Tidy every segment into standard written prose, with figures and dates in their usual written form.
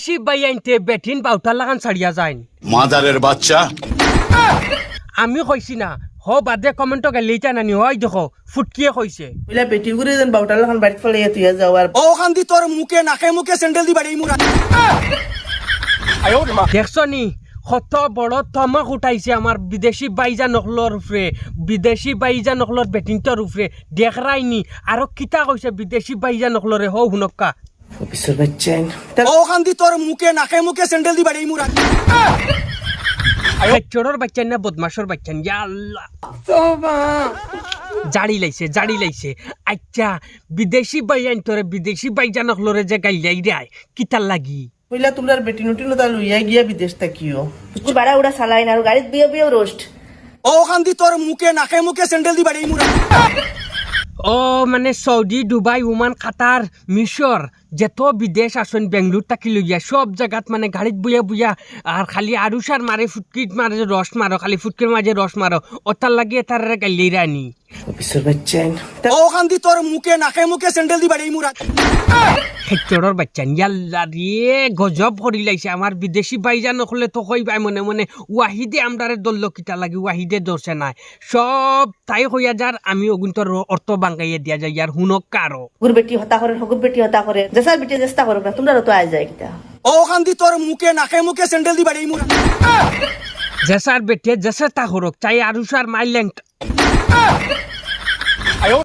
বিদেশি বাইয়াইনতে বেঠিন বাউটার লাগান ছাড়িয়া যায় মাদারের বাচ্চা আমি কইছি না হ বাদে কমেন্টও গেলেইটা নানি হয় দেখো ফুটকিয়ে কইছে বলে বেটি করে যেন বাউটার লাগান বাড়ি ফেলে তুই যাও আর ও খান্দি তোর মুখে নাকে মুখে স্যান্ডেল দি বাড়ি মুরা দেখছো নি কত বড় তমক উঠাইছে আমার বিদেশি বাইজা নকলর উপরে বিদেশি বাইজা নকলর বেটিনটার উপরে দেখরাইনি আর কিতা কইছে বিদেশি বাইজা নকলরে হও হুনক্কা অফিসার বাচ্চান ও খান্দি তোর মুখে নাকে মুখে স্যান্ডেল দি বাড়ি মুরা চোরর বাচ্চা না বদমাশর বাচ্চা ইয়া আল্লাহ জাড়ি লাইছে আচ্ছা বিদেশি বাইয়ান তোরে বিদেশি বাইজা নকলরে যে গাইলাই রে কিতা লাগি কইলা তোমরা বেটি নুটিনো তা লইয়া গিয়া বিদেশ তাকিও তুই বাড়া উড়া চালাই না আর গাড়িত বিয়ে রোস্ট ও খান্দি তোর মুখে নাকে মুখে স্যান্ডেল দি বাড়ি মুরা ও মানে সৌদি দুবাই ওমান কাতার মিশর যেত বিদেশ আসুন বেঙ্গলোর তাকি লইয়া সব জায়গাত মানে গাড়িত বুয়া আর খালি আরুসার মারে ফুটকিট মারে রস মারো খালি ফুটকির মাঝে রস মারো ওটার লাগিয়ে তার গাইলেই রানি অফিসার বাচ্চান ও খান্দি তোর মুখে নাকে মুখে স্যান্ডেল দি বাড়ি মুরা খেচড়র বাচ্চা ইয়াল্লা রে গজব করি লাইছে আমার বিদেশি বাইজা নকলে তো কইবাই মনে মনে ওয়াহিদে আমরারে দল্ল কিতা লাগি ওয়াহিদে দোষে নাই সব তাই হইয়া যার আমি অগুন্তর অর্থ বাঙ্গাইয়া দিয়া যায় ইয়ার হুনক কারো হুগুর বেটি হতা করে হুগুর বেটি হতা করে জেসার বেটি চেষ্টা করো না তোমরা তো আয় যায় কিতা ও খান্দি তোর মুখে নাকে মুখে স্যান্ডেল দি বাড়ি মুরা জেসার বেটে জেসে তা হরক চাই আরুসার মাইলেং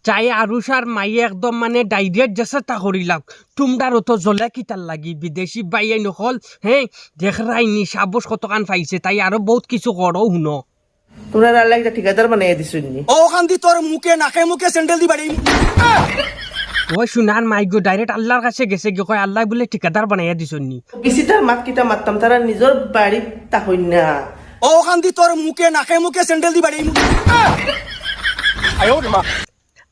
চাই আরুসার মাই একদম মানে ডাইরেক্ট জেসে তা করিলাম তোমরারও তো জ্বলে কিতার লাগি বিদেশি বাইয়াই নকল হ্যাঁ দেখরাইনি সাবস কতখান পাইছে তাই আরো বহুত কিছু করো হুনো তোমরা আল্লাহ একটা ঠিকাদার বানাইয়া দিছুনি ও খান্দি তোর মুখে নাকে মুখে স্যান্ডেল দি বাড়ি ওই শুনার মাই গো ডাইরেক্ট আল্লাহর কাছে গেছে গিয়ে কয় আল্লাহ বলে ঠিকাদার বানাইয়া দিছনি বিসিটার মাত কিটা মারতাম তারা নিজের বাড়ি তা হই না ও খান্দি তোর মুখে নাকে মুখে স্যান্ডেল দি বাড়ি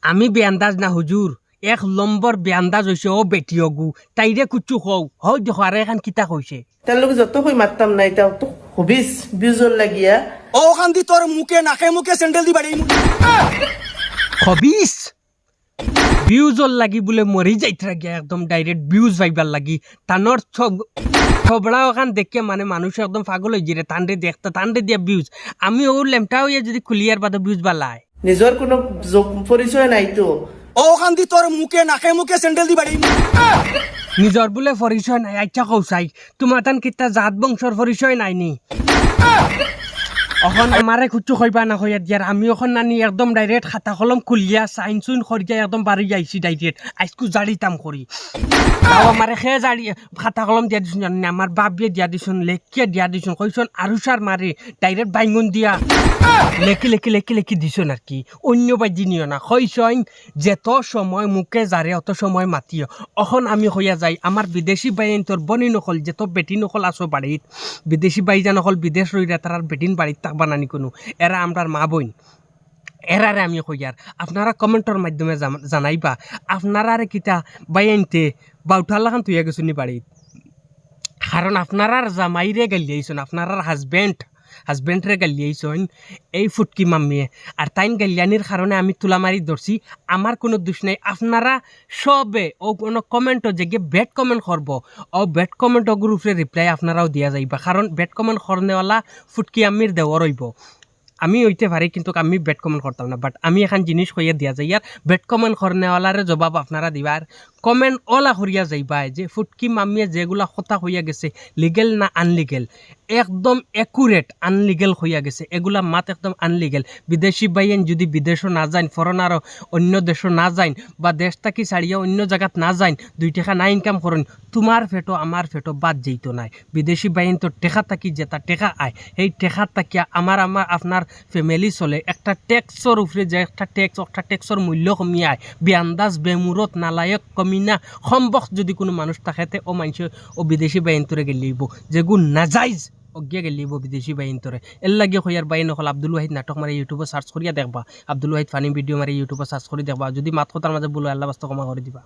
আমি বেআন্দাজ না হুজুর এক নম্বর বেআন্দাজ হইছে ও বেটি অগু তাইরে কুচু হও হয় দেখো আর এখন কিতা কইছে তার লোক যত হই মারতাম না এটা তো হবিস বিউজল লাগিয়া ও খান্দি তোর মুখে নাকে মুখে স্যান্ডেল দি বাড়ি হবিস বিউজর লাগি বলে মরি যাইতরা গিয়া একদম ডাইরেক্ট বিউজ ভাইবার লাগি তানোর থবড়া ওখান দেখে মানে মানুষ একদম পাগল হয়ে জিরে তান্ডে দেখতে তান্ডে দিয়া বিউজ আমি ও লেমটা হইয়া যদি খুলিয়ার বাদে বিউজ বালাই নিজের কোনো পরিচয় নাই তো ও খান্দি তোর মুখে নাকে মুখে স্যান্ডেল দি বাড়ি নিজর বলে পরিচয় নাই আচ্ছা কৌসাই তোমার তান কিতা জাত বংশর পরিচয় নাই নি অখন আমারে খুচু কইবা না কইয়া দিয়ার আমি অখন নানি একদম ডাইরেক্ট খাতা কলম খুলিয়া সাইন সুইন করিয়া একদম বাড়ি যাইছি ডাইরেক্ট আজকু জাড়িতাম করি তাও আমারে খে জাড়ি খাতা কলম দিয়া দিছুন জানি আমার বাপ দিয়ে দিয়া দিছুন লেখিয়া দিয়া দিছুন কইছন আরুসার মারে ডাইরেক্ট বাইঙ্গন দিয়া লেখি দিছুন আর কি অন্য বাজি নিও না কইছন যেত সময় মুখে যারে অত সময় মাতিও অখন আমি হইয়া যাই আমার বিদেশি বাইন তোর বনি নকল যেত বেটি নকল আসো বাড়িত বিদেশি বাইজা নকল বিদেশ রইরা তার বেটিন বাড়িত থাকবা নানি কোনো এরা আমরার মা বোন এরারে আমি কইয়ার আপনারা কমেন্টর মাধ্যমে জানাইবা আপনারারে কিতা বাইনতে বাউঠার লাগান তুইয়া গেছুন বাড়িত কারণ আপনারার জামাইরে গালিয়াইছুন আপনারার হাজবেন্ডরে গালিয়াইছুন এই ফুটকি মাম্মিয়ে আর তাইন গালিয়ানির কারণে আমি তুলা মারি ধরছি আমার কোনো দোষ নেই আপনারা সবে ও কোনো কমেন্টও যে ব্যাড কমেন্ট করব ও ব্যাড কমেন্ট গ্রুপে রিপ্লাই আপনারাও দিয়া যাইবা কারণ ব্যাড কমেন্ট করনেওয়ালা ফুটকি আম্মির দেওয়ার হইব আমি হইতে পারি কিন্তু আমি ব্যাড কমেন্ট করতাম না বাট আমি এখন জিনিস কইয়া দিয়া যাই আর ব্যাড কমেন্ট করনেওয়ালারে জবাব আপনারা দিবার কমেন্ট ওলা করিয়া যাইবা যে ফুটকি মাম্মিয়ে যেগুলা কথা হইয়া গেছে লিগেল না আনলিগেল একদম একুরেট আনলিগেল হইয়া গেছে এগুলা মাত একদম আনলিগেল বিদেশি বাইন যদি বিদেশও না যান ফরেনারও অন্য দেশও না যান বা দেশ থাকি ছাড়িয়া অন্য জায়গাত না যান 2 টাকা না ইনকাম করেন তোমার ফেটো আমার ফেটো বাদ যেত নাই বিদেশি বাইন তো টেকা থাকি যেটা টেকা আয় সেই টেকা থাকিয়া আমার আপনার ফ্যামিলি চলে একটা ট্যাক্সর উপরে যে একটা ট্যাক্সর মূল্য কমিয়ে আয় বেআন্দাজ বেমুরত নালায়ক কমিনা সম্ভব যদি কোনো মানুষ থাকেতে ও মানুষ ও বিদেশি বাইন তোরে গেলিব যেগুলো নাজাইজ অজ্ঞা গেলিব বিদেশি বাইন তোরে এর লাগে হইয়ার বাইন হল আব্দুল ওয়াহিদ নাটক মারি ইউটিউবে সার্চ করিয়া দেখবা আব্দুল ওয়াহিদ ফানি ভিডিও মারি ইউটিউবে সার্চ করে দেখবা যদি মাত কথার মাঝে বলো আল্লাহ বাস্ত ক্ষমা করে দিবা।